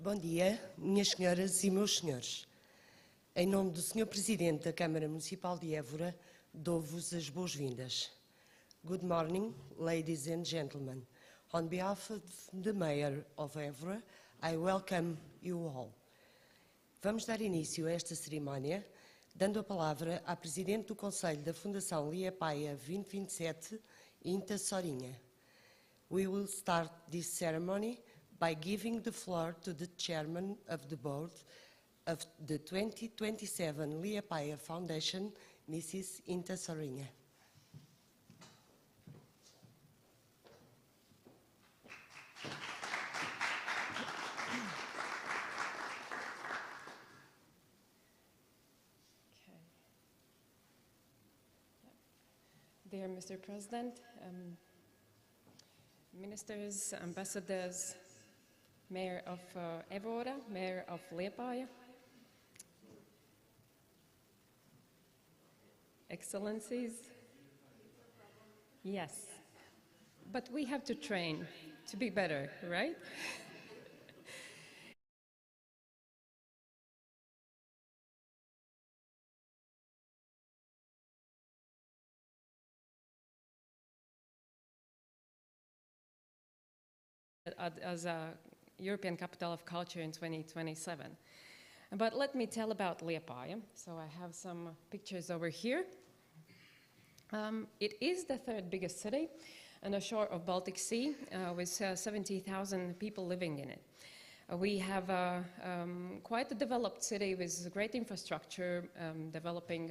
Bom dia, minhas senhoras e meus senhores. Em nome do Sr. Presidente da Câmara Municipal de Évora, dou-vos as boas-vindas. Good morning, ladies and gentlemen. On behalf of the Mayor of Évora, I welcome you all. Vamos dar início a esta cerimónia, dando a palavra à Presidente do Conselho da Fundação Liepāja 2027, Inta Sorinha. We will start this ceremony by giving the floor to the Chairman of the Board of the 2027 Liepāja Foundation, Mrs. Inta Sorinha. Dear Mr. President, ministers, ambassadors, Mayor of Évora, Mayor of Liepāja, Excellencies, yes, but we have to train to be better, right? As a European Capital of Culture in 2027. But let me tell about Liepāja. So I have some pictures over here. It is the third biggest city on the shore of Baltic Sea with 70,000 people living in it. We have quite a developed city with great infrastructure, developing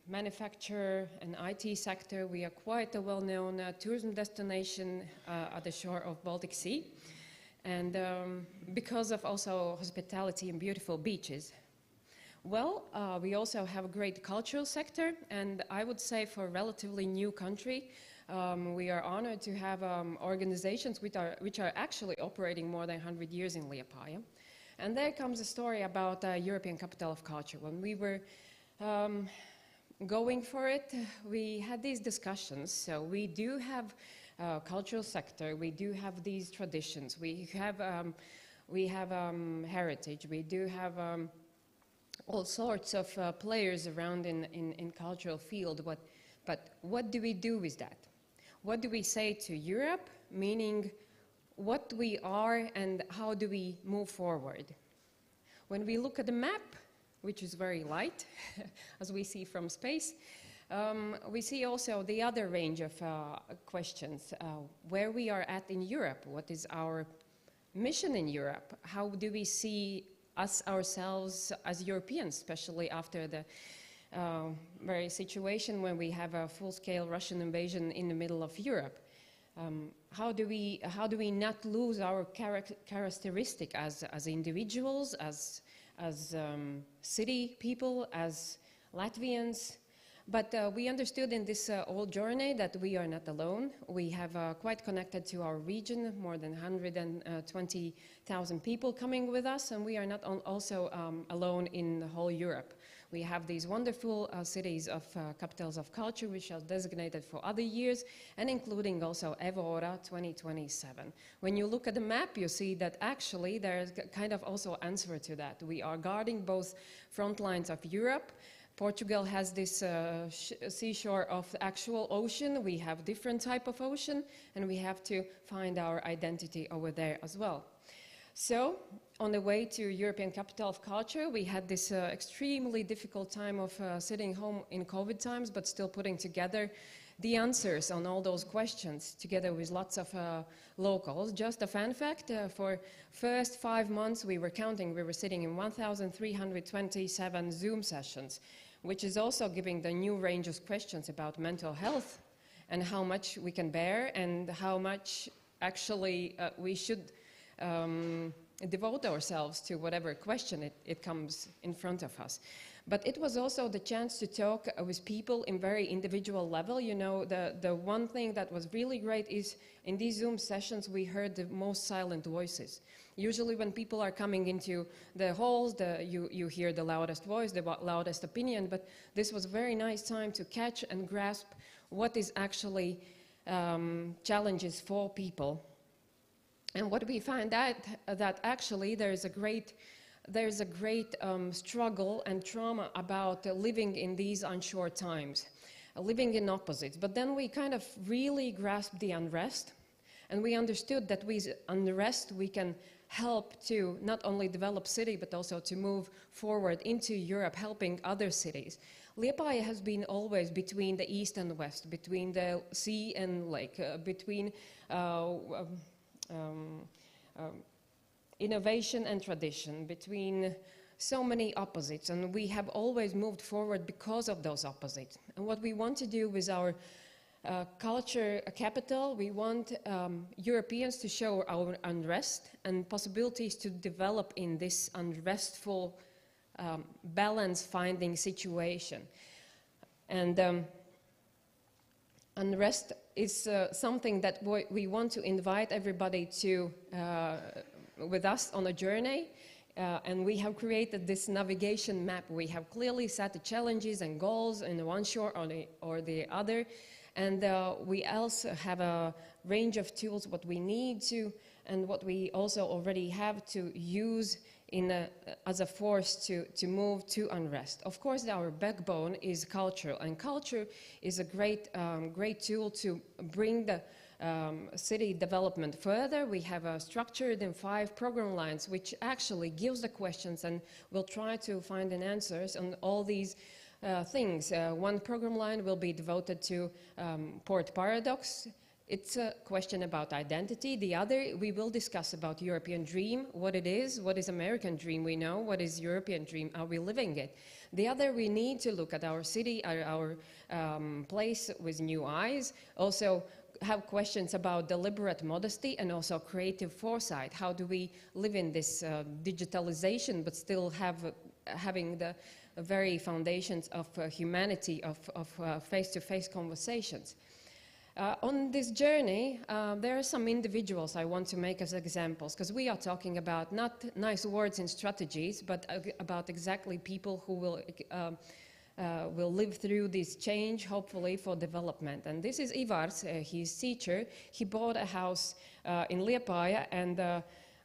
manufacture and IT sector. We are quite a well-known tourism destination at the shore of Baltic Sea. And because of also hospitality and beautiful beaches. Well, we also have a great cultural sector, and I would say for a relatively new country, we are honored to have organizations which are actually operating more than 100 years in Liepāja. And there comes a story about European Capital of Culture. When we were going for it, we had these discussions. So we do have cultural sector, we do have these traditions, we have heritage, we do have all sorts of players around in cultural field. But what do we do with that? What do we say to Europe, meaning what we are and how do we move forward? When we look at the map, which is very light, as we see from space, we see also the other range of questions. Where we are at in Europe, what is our mission in Europe? How do we see us ourselves as Europeans, especially after the very situation when we have a full-scale Russian invasion in the middle of Europe? How do we not lose our characteristic as individuals, as city people, as Latvians? But we understood in this whole journey that we are not alone. We have quite connected to our region, more than 120,000 people coming with us, and we are not also alone in the whole Europe. We have these wonderful cities of capitals of culture, which are designated for other years, and including also Évora 2027. When you look at the map, you see that actually there's kind of also answer to that. We are guarding both front lines of Europe. Portugal has this seashore of the actual ocean. We have different type of ocean, and we have to find our identity over there as well. So, on the way to European Capital of Culture, we had this extremely difficult time of sitting home in COVID times, but still putting together the answers on all those questions together with lots of locals. Just a fun fact, for first 5 months we were counting, we were sitting in 1,327 Zoom sessions, which is also giving the new range of questions about mental health and how much we can bear and how much actually we should devote ourselves to whatever question it comes in front of us. But it was also the chance to talk with people in very individual level. You know, the one thing that was really great is in these Zoom sessions we heard the most silent voices. Usually when people are coming into the halls, you hear the loudest voice, the loudest opinion, but this was a very nice time to catch and grasp what is actually challenges for people. And what we find out that actually there is a great struggle and trauma about living in these unsure times, living in opposites. But then we kind of really grasped the unrest, and we understood that with unrest we can help to not only develop city, but also to move forward into Europe, helping other cities. Liepāja has been always between the east and the west, between the sea and lake, between innovation and tradition, between so many opposites, and we have always moved forward because of those opposites. And what we want to do with our culture capital, we want Europeans to show our unrest and possibilities to develop in this unrestful balance-finding situation. And unrest is something that we want to invite everybody to with us on a journey. And we have created this navigation map. We have clearly set the challenges and goals in one shore or the other. And we also have a range of tools, what we need to, and what we also already have to use as a force to move to unrest. Of course, our backbone is culture, and culture is a great tool to bring the city development further. We have structured in 5 program lines, which actually gives the questions, and we'll try to find an answers on all these things. One program line will be devoted to port paradox. It's a question about identity. The other, we will discuss about European dream, what it is, what is American dream, we know, what is European dream, are we living it? The other, we need to look at our city, our place with new eyes. Also have questions about deliberate modesty and also creative foresight. How do we live in this digitalization but still having the very foundations of humanity, of face-to-face conversations? On this journey, there are some individuals I want to make as examples, because we are talking about not nice words and strategies, but about exactly people who will live through this change, hopefully for development. And this is Ivars, he's teacher. He bought a house in Liepāja, and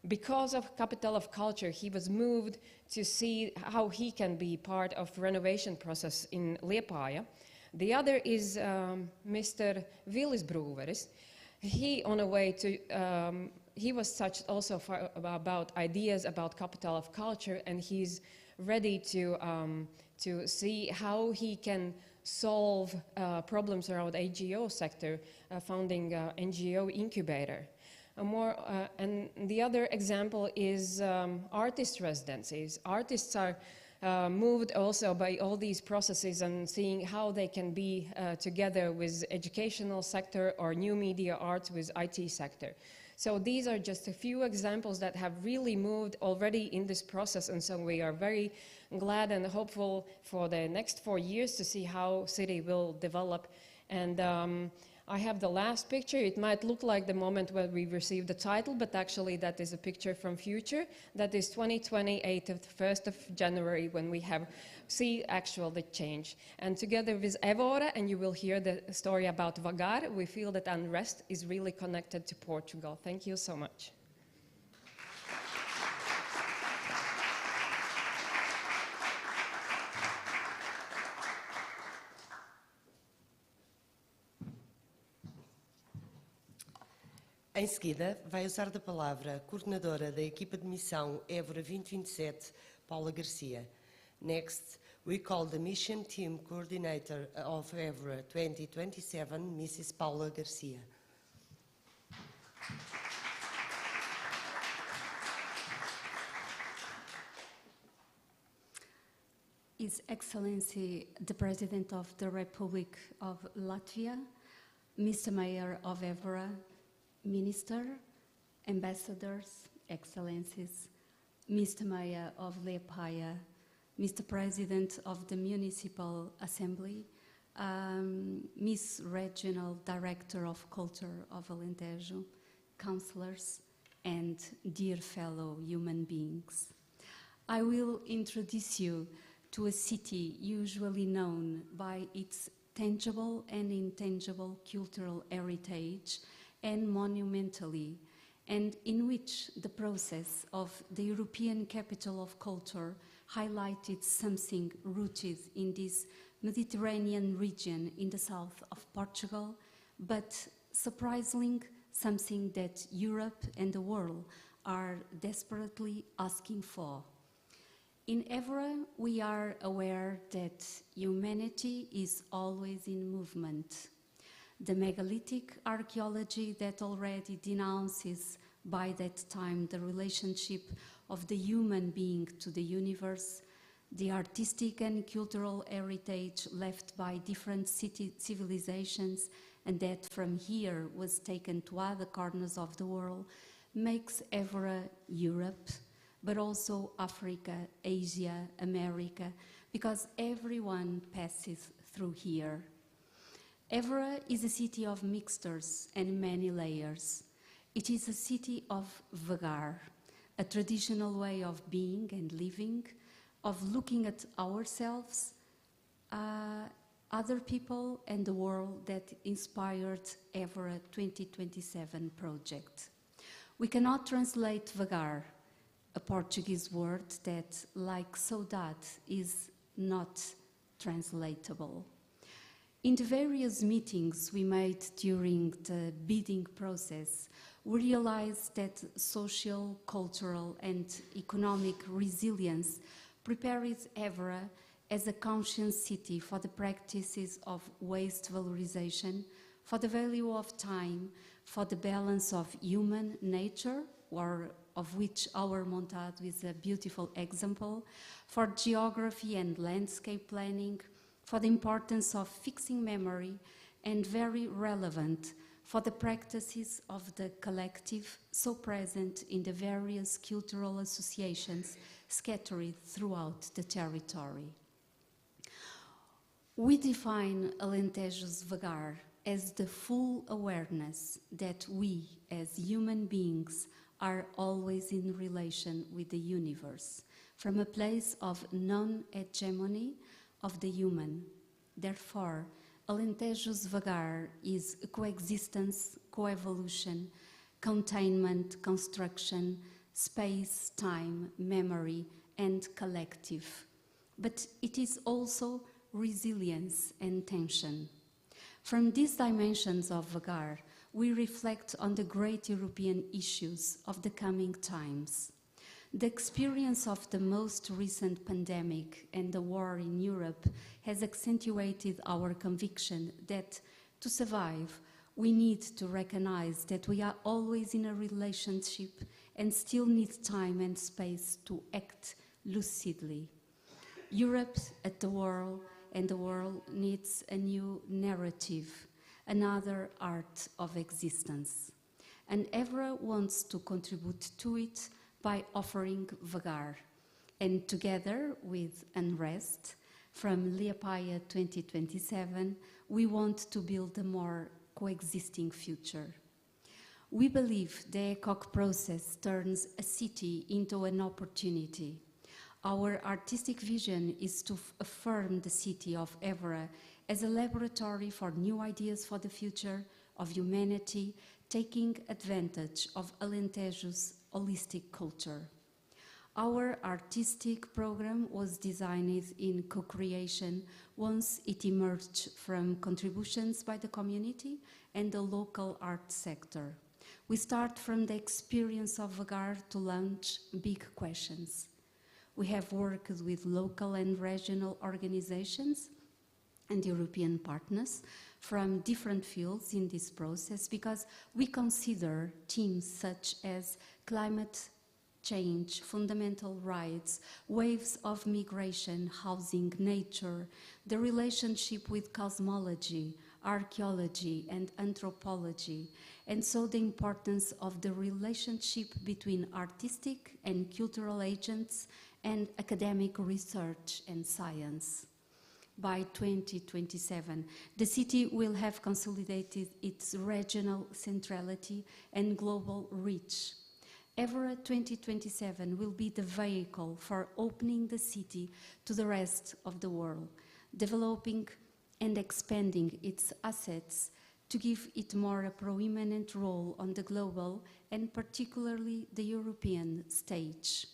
because of Capital of Culture, he was moved to see how he can be part of renovation process in Liepāja. The other is Mr. Vilis Brūveris. He, on a way to, he was touched also about ideas about Capital of Culture, and he's ready to see how he can solve problems around NGO sector, founding NGO incubator. And the other example is artist residencies. Artists are moved also by all these processes and seeing how they can be together with educational sector or new media arts with IT sector. So these are just a few examples that have really moved already in this process, and so we are very glad and hopeful for the next 4 years to see how city will develop. And I have the last picture. It might look like the moment where we received the title, but actually that is a picture from future. That is 2028, the 1st of January, when we see the change. And together with Évora, and you will hear the story about Vagar, we feel that unrest is really connected to Portugal. Thank you so much. Em seguida, vai usar da palavra a coordenadora da equipa de missão Évora 2027, Paula Garcia. Next, we call the mission team coordinator of Évora 2027, Mrs. Paula Garcia. His Excellency, the President of the Republic of Latvia, Mr. Mayor of Évora, Minister, Ambassadors, Excellencies, Mr. Mayor of Liepāja, Mr. President of the Municipal Assembly, Miss Regional Director of Culture of Alentejo, councillors, and dear fellow human beings. I will introduce you to a city usually known by its tangible and intangible cultural heritage, and monumentally, and in which the process of the European Capital of Culture highlighted something rooted in this Mediterranean region in the south of Portugal, but surprisingly something that Europe and the world are desperately asking for. In Évora, we are aware that humanity is always in movement. The megalithic archaeology that already denounces by that time the relationship of the human being to the universe, the artistic and cultural heritage left by different civilizations and that from here was taken to other corners of the world, makes Évora Europe, but also Africa, Asia, America, because everyone passes through here. Évora is a city of mixtures and many layers. It is a city of Vagar, a traditional way of being and living, of looking at ourselves, other people and the world that inspired Évora 2027 project. We cannot translate vagar, a Portuguese word that, like saudade, is not translatable. In the various meetings we made during the bidding process, we realized that social, cultural and economic resilience prepares Évora as a conscious city for the practices of waste valorization, for the value of time, for the balance of human nature, or of which our Montado is a beautiful example, for geography and landscape planning, for the importance of fixing memory, and very relevant for the practices of the collective so present in the various cultural associations scattered throughout the territory. We define Alentejo's vagar as the full awareness that we, as human beings, are always in relation with the universe, from a place of non-hegemony of the human. Therefore, Alentejo's vagar is coexistence, coevolution, containment, construction, space, time, memory, and collective. But it is also resilience and tension. From these dimensions of vagar, we reflect on the great European issues of the coming times. The experience of the most recent pandemic and the war in Europe has accentuated our conviction that to survive, we need to recognize that we are always in a relationship and still need time and space to act lucidly. Europe at the world and the world needs a new narrative, another art of existence. And Évora wants to contribute to it by offering vagar. And together with Unrest, from Liepāja 2027, we want to build a more coexisting future. We believe the ECOC process turns a city into an opportunity. Our artistic vision is to affirm the city of Évora as a laboratory for new ideas for the future of humanity, taking advantage of Alentejo's holistic culture. Our artistic program was designed in co-creation once it emerged from contributions by the community and the local art sector. We start from the experience of vagar to launch big questions. We have worked with local and regional organizations and European partners from different fields in this process because we consider themes such as climate change, fundamental rights, waves of migration, housing, nature, the relationship with cosmology, archaeology and anthropology, and so the importance of the relationship between artistic and cultural agents and academic research and science. By 2027, the city will have consolidated its regional centrality and global reach. Évora 2027 will be the vehicle for opening the city to the rest of the world, developing and expanding its assets to give it more a prominent role on the global and particularly the European stage.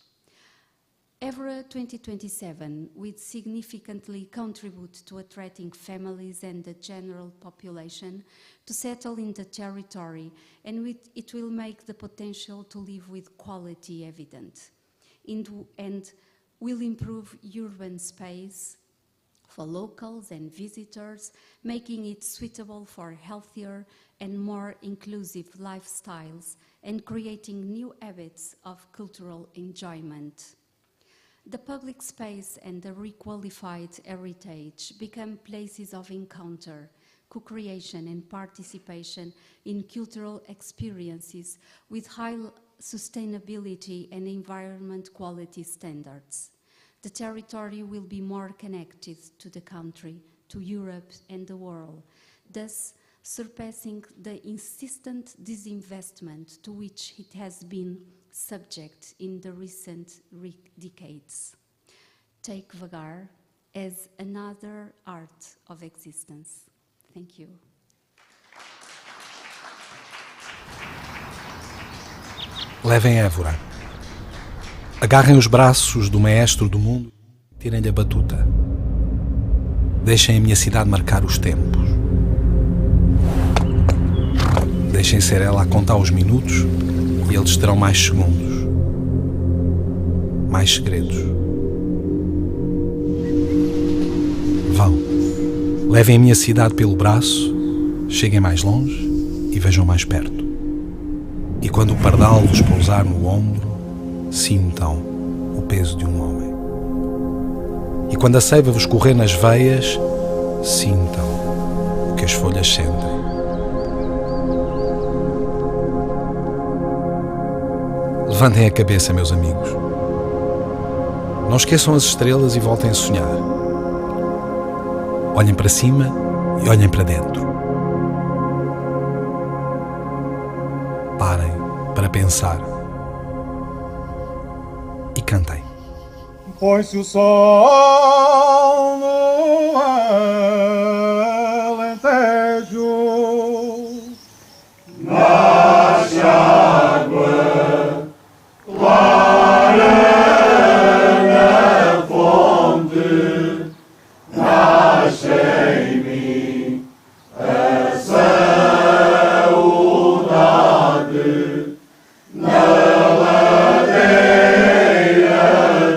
Évora 2027 will significantly contribute to attracting families and the general population to settle in the territory, and it will make the potential to live with quality evident, and will improve urban space for locals and visitors, making it suitable for healthier and more inclusive lifestyles and creating new habits of cultural enjoyment. The public space and the requalified heritage become places of encounter, co-creation and participation in cultural experiences with high sustainability and environment quality standards. The territory will be more connected to the country, to Europe and the world, thus surpassing the insistent disinvestment to which it has been subject in the recent decades. Take vagar as another art of existence. Thank you. Levem Évora. Agarrem os braços do maestro do mundo e tirem-lhe a batuta. Deixem a minha cidade marcar os tempos. Deixem ser ela a contar os minutos e eles terão mais segundos. Mais segredos. Vão. Levem a minha cidade pelo braço, cheguem mais longe e vejam mais perto. E quando o pardal vos pousar no ombro, sintam o peso de um homem. E quando a seiva vos correr nas veias, sintam o que as folhas sentem. Levantem a cabeça, meus amigos. Não esqueçam as estrelas e voltem a sonhar. Olhem para cima e olhem para dentro. Parem para pensar e cantem. Põe-se o sol no Alentejo, nasce a água clara na fonte, nasce em mim a saudade na ladeira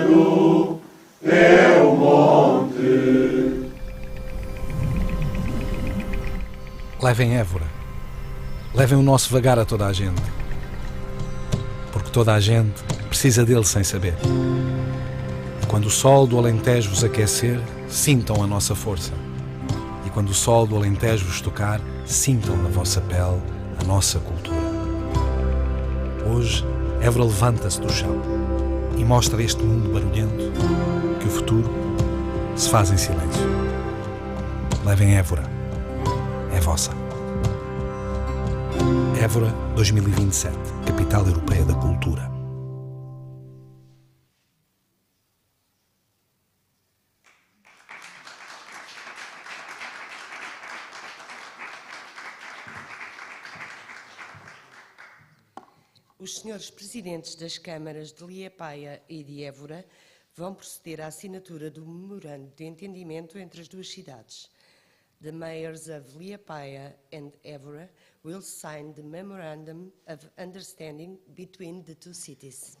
do teu monte. Levem Évora. Levem o nosso vagar a toda a gente. Porque toda a gente precisa dele sem saber. E quando o sol do Alentejo vos aquecer, sintam a nossa força. E quando o sol do Alentejo vos tocar, sintam na vossa pele a nossa cultura. Hoje, Évora levanta-se do chão e mostra a este mundo barulhento que o futuro se faz em silêncio. Levem Évora. É vossa. Évora 2027, Capital Europeia da Cultura. Os senhores presidentes das câmaras de Liepāja e de Évora vão proceder à assinatura do Memorando de Entendimento entre as duas cidades. The mayors of Liepāja and Évora will sign the Memorandum of Understanding between the two cities.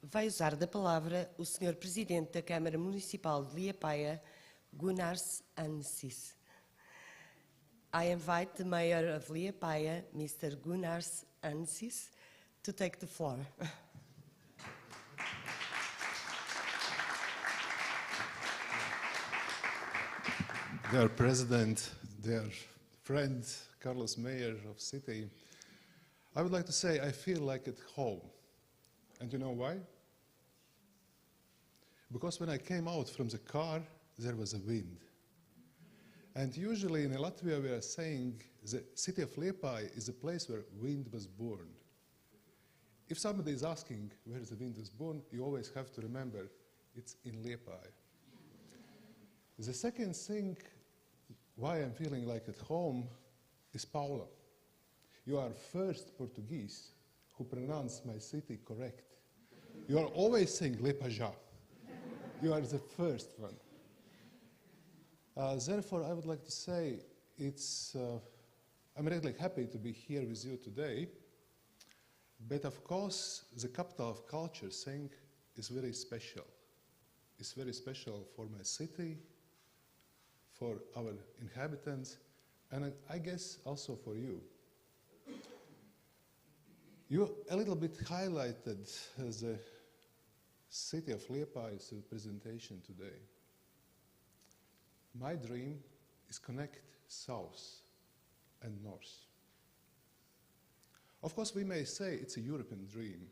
Vai usar da palavra o Sr. Presidente da Câmara Municipal de Liepāja, Gunnars Ansis. I invite the Mayor of Liepāja, Mr. Gunnars Ansis, to take the floor. their president, their friend, Carlos Mayor of city, I would like to say I feel like at home. And you know why? Because when I came out from the car, there was a wind. And usually in Latvia we are saying the city of Liepāja is a place where wind was born. If somebody is asking where the wind was born, you always have to remember it's in Liepāja. The second thing why I'm feeling like at home is Paula. You are first Portuguese who pronounce my city correct. You are always saying Liepāja. You are the first one. Therefore, I would like to say I'm really happy to be here with you today. But of course, the capital of culture thing is very special. It's very special for my city, for our inhabitants, and I guess also for you. You a little bit highlighted the city of Liepāja's presentation today. My dream is connect south and north. Of course, we may say it's a European dream,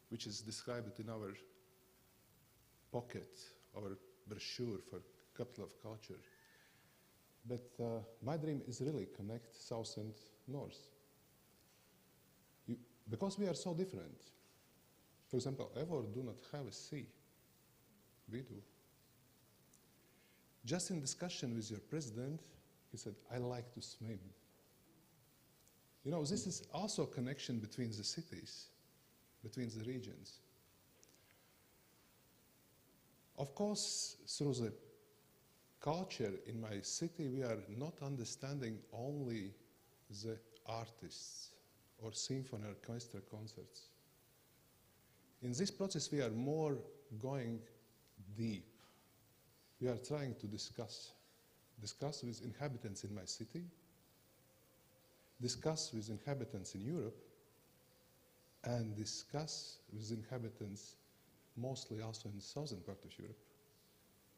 which is described in our pocket, our brochure for Capital of Culture. But my dream is really connect south and north. Because we are so different. For example, Évora do not have a sea. We do. Just in discussion with your president, he said, I like to swim. You know, this is also a connection between the cities, between the regions. Of course, through the culture in my city, we are not understanding only the artists or symphony orchestra concerts. In this process, we are more going deep. We are trying to discuss with inhabitants in my city, discuss with inhabitants in Europe, and discuss with inhabitants mostly also in the southern part of Europe,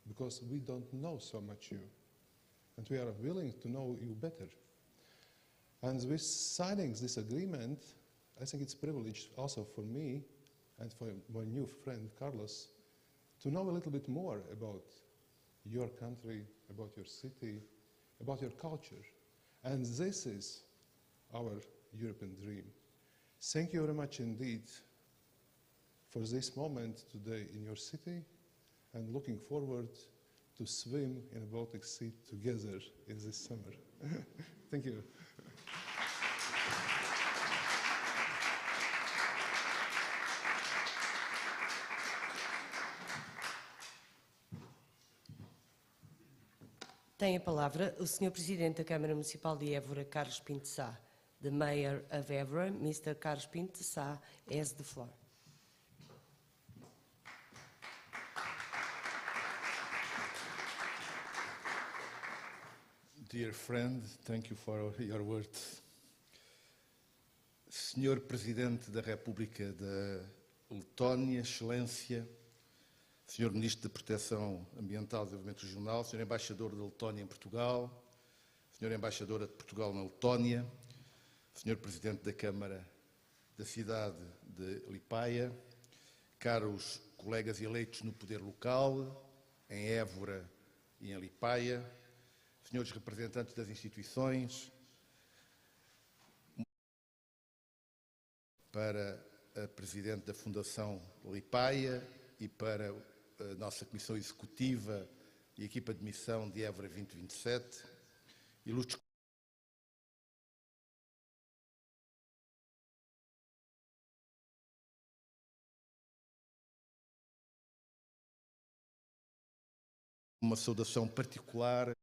because we don't know so much you, and we are willing to know you better. And with signing this agreement, I think it's a privilege also for me and for my new friend Carlos to know a little bit more about your country, about your city, about your culture. And this is our European dream. Thank you very much indeed for this moment today in your city, and looking forward to swim in the Baltic Sea together in this summer. Thank you. Tem a palavra o Sr. Presidente da Câmara Municipal de Évora, Carlos Pinto Sá. The Mayor of Évora, Mr. Carlos Pinto Sá, has the floor. Dear friend, thank you for your words. Senhor Presidente da República da Letónia, Excelência, Senhor Ministro da Proteção Ambiental e Desenvolvimento Regional, Senhor Embaixador da Letónia em Portugal, Senhora Embaixadora de Portugal na Letónia, Senhor Presidente da Câmara da cidade de Liepāja, caros colegas eleitos no poder local, em Évora e em Liepāja, senhores representantes das instituições, para a Presidente da Fundação Liepāja e para a nossa Comissão Executiva e equipa de missão de Évora 2027, ilustres uma saudação particular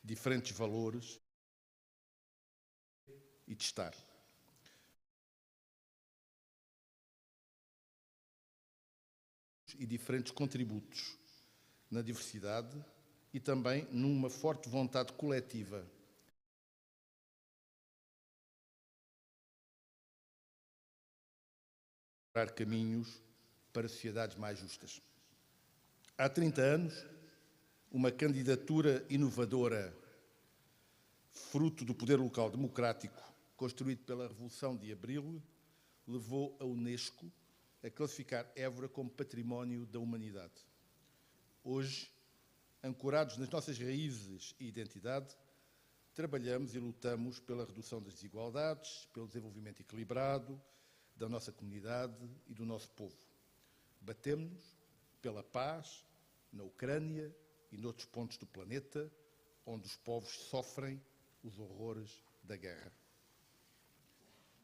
diferentes valores e de estar. e diferentes contributos na diversidade e também numa forte vontade coletiva de encontrar caminhos para sociedades mais justas. Há 30 anos, uma candidatura inovadora, fruto do poder local democrático, construído pela Revolução de Abril, levou a Unesco a classificar Évora como Património da Humanidade. Hoje, ancorados nas nossas raízes e identidade, trabalhamos e lutamos pela redução das desigualdades, pelo desenvolvimento equilibrado da nossa comunidade e do nosso povo. Batemos-nos pela paz na Ucrânia e noutros pontos do planeta, onde os povos sofrem os horrores da guerra.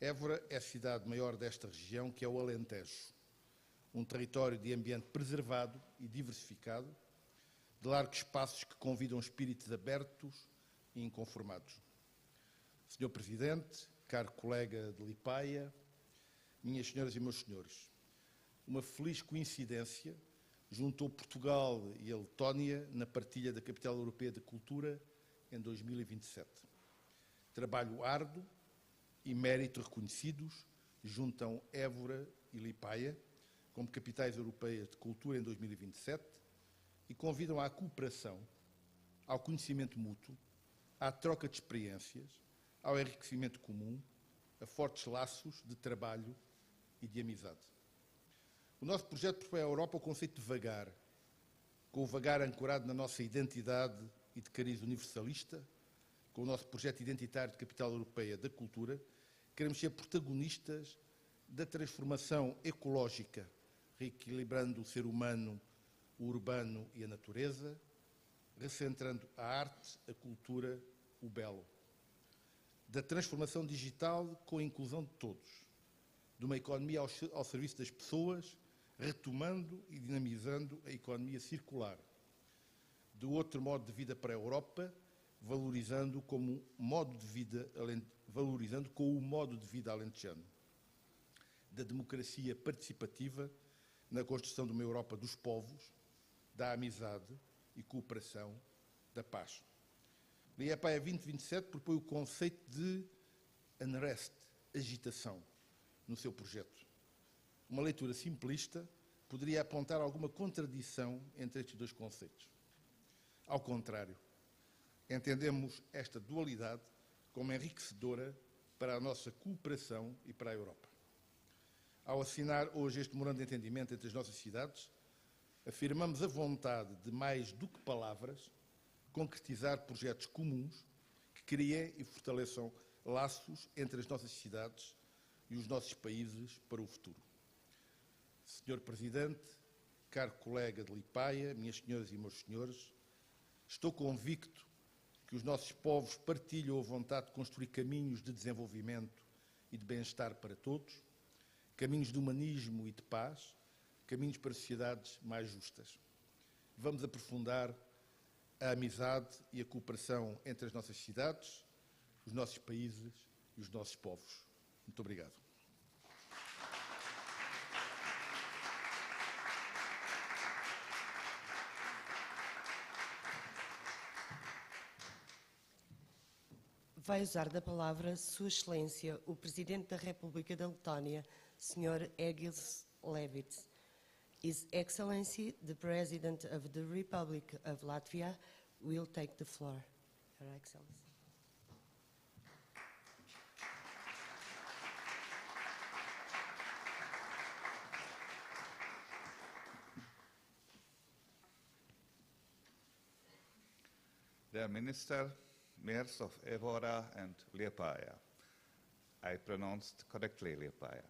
Évora é a cidade maior desta região, que é o Alentejo, um território de ambiente preservado e diversificado, de largos espaços que convidam espíritos abertos e inconformados. Senhor Presidente, caro colega de Liepāja, minhas senhoras e meus senhores, uma feliz coincidência juntou Portugal e a Letónia na partilha da Capital Europeia da Cultura em 2027. Trabalho árduo e mérito reconhecidos juntam Évora e Liepāja como capitais europeias de cultura em 2027 e convidam à cooperação, ao conhecimento mútuo, à troca de experiências, ao enriquecimento comum, a fortes laços de trabalho e de amizade. O nosso projeto propõe à Europa o conceito de vagar, com o vagar ancorado na nossa identidade e de cariz universalista, com o nosso projeto identitário de Capital Europeia da Cultura, queremos ser protagonistas da transformação ecológica, reequilibrando o ser humano, o urbano e a natureza, recentrando a arte, a cultura, o belo. Da transformação digital com a inclusão de todos, de uma economia ao serviço das pessoas, retomando e dinamizando a economia circular. Do outro modo de vida para a Europa, valorizando com o modo de vida alentejano. Da democracia participativa na construção de uma Europa dos povos, da amizade e cooperação, da paz. Liepāja 2027 propõe o conceito de unrest, agitação, no seu projeto. Uma leitura simplista poderia apontar alguma contradição entre estes dois conceitos. Ao contrário, entendemos esta dualidade como enriquecedora para a nossa cooperação e para a Europa. Ao assinar hoje este Memorando de Entendimento entre as nossas cidades, afirmamos a vontade de, mais do que palavras, concretizar projetos comuns que criem e fortaleçam laços entre as nossas cidades e os nossos países para o futuro. Senhor Presidente, caro colega de Liepāja, minhas senhoras e meus senhores, estou convicto que os nossos povos partilham a vontade de construir caminhos de desenvolvimento e de bem-estar para todos, caminhos de humanismo e de paz, caminhos para sociedades mais justas. Vamos aprofundar a amizade e a cooperação entre as nossas cidades, os nossos países e os nossos povos. Muito obrigado. Vai usar da palavra Sua Excelência, o Presidente da República da Letónia, Sr. Egils Levits. His Excellency, the President of the Republic of Latvia, will take the floor. Your Excellency. Dear Minister, Mayors of Évora and Liepāja. I pronounced correctly Liepāja.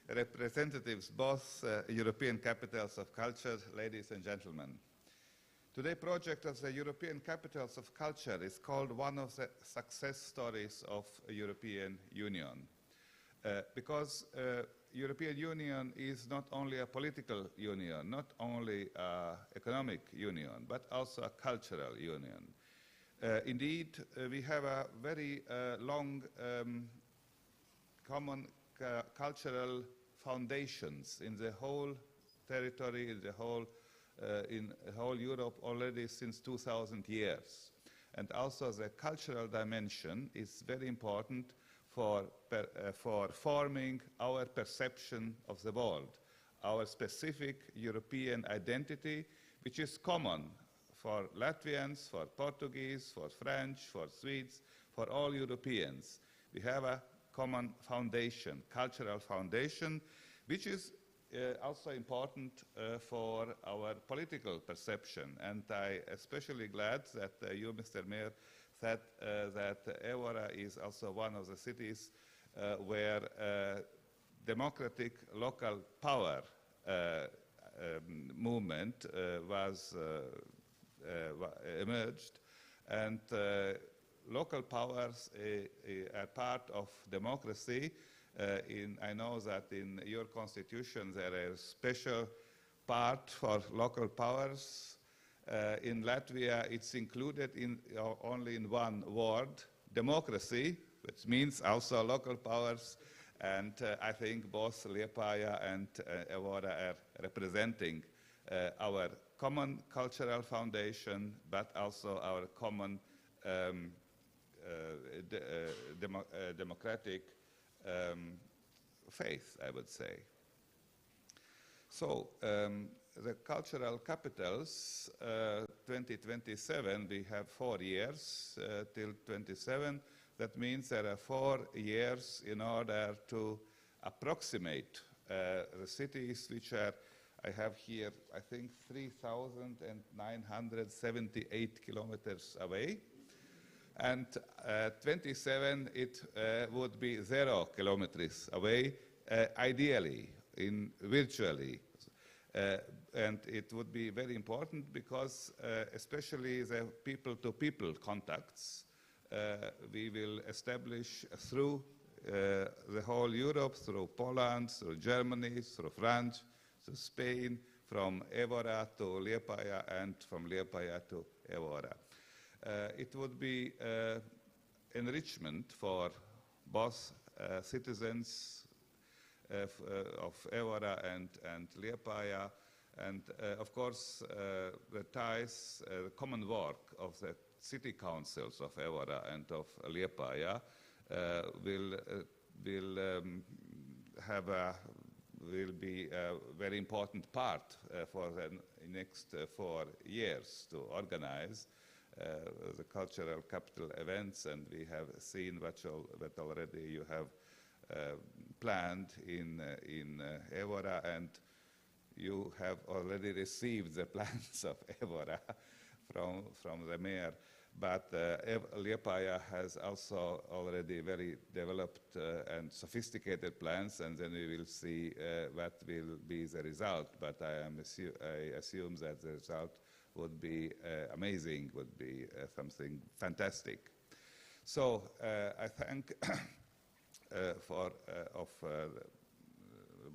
Representatives, both European capitals of culture, ladies and gentlemen. Today's project of the European capitals of culture is called one of the success stories of the European Union. Because European Union is not only a political union, not only an economic union, but also a cultural union. Indeed, we have a very long common cultural foundations in the whole territory, in whole Europe already since 2000 years. And also the cultural dimension is very important for forming our perception of the world, our specific European identity, which is common for Latvians, for Portuguese, for French, for Swedes, for all Europeans. We have a common foundation, cultural foundation, which is also important for our political perception. And I'm especially glad that you, Mr. Mayor, said that Évora is also one of the cities where democratic local power movement was emerged, and local powers are part of democracy. I know that in your constitution there is a special part for local powers. In Latvia it's included only in one word, democracy, which means also local powers. And I think both Liepāja and Évora are representing our common cultural foundation, but also our common democratic faith, I would say. So the cultural capitals, 2027, we have 4 years till 27. That means there are 4 years in order to approximate the cities which are, I have here, I think 3,978 kilometers away. And 27, it would be 0 kilometers away, ideally, virtually. And it would be very important because especially the people-to-people contacts we will establish through the whole Europe, through Poland, through Germany, through France, through Spain, from Évora to Liepāja, and from Liepāja to Évora. It would be enrichment for both citizens of Évora and Liepāja, and of course the ties, the common work of the city councils of Évora and of Liepāja will be a very important part for the next 4 years to organize the cultural capital events, and we have seen what already you have planned in Évora, and you have already received the plans of Évora from the mayor. But Liepāja has also already very developed and sophisticated plans, and then we will see what will be the result. But I assume that the result would be amazing, would be something fantastic. So I thank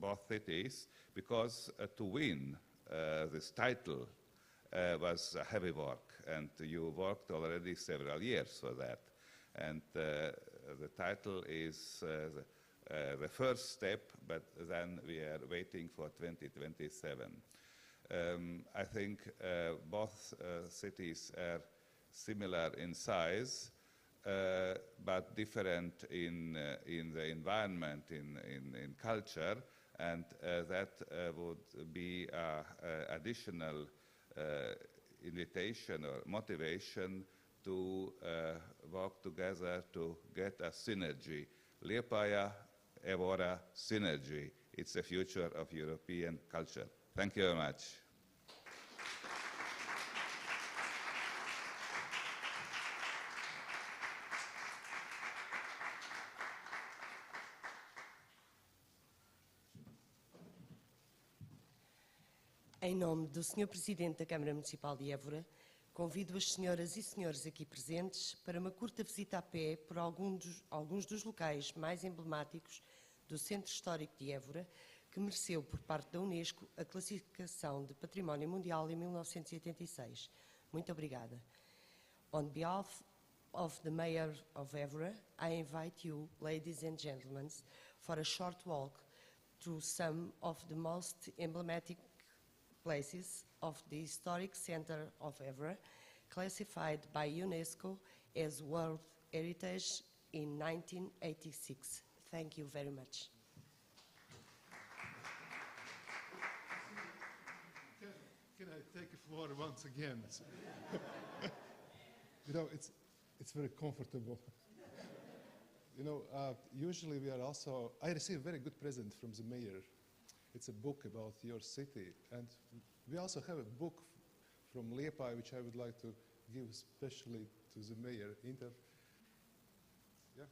both cities, because to win this title was a heavy work, and you worked already several years for that. And the title is the first step, but then we are waiting for 2027. I think both cities are similar in size, but different in the environment, in culture, and that would be additional invitation or motivation to work together to get a synergy. Liepāja, Évora synergy. It's the future of European culture. Thank you very much. Em nome do Sr. Presidente da Câmara Municipal de Évora, convido as senhoras e senhores aqui presentes para uma curta visita a pé por alguns dos locais mais emblemáticos do Centro Histórico de Évora, que mereceu por parte da Unesco a classificação de Património Mundial em 1986. Muito obrigada. On behalf of the Mayor of Évora, I invite you, ladies and gentlemen, for a short walk through some of the most emblematic places of the historic center of Évora, classified by UNESCO as World Heritage in 1986. Thank you very much. Can I take the floor once again? You know, it's very comfortable. You know, usually we are also, I received a very good present from the mayor. It's a book about your city. And we also have a book from Liepāja, which I would like to give especially to the mayor. Yeah.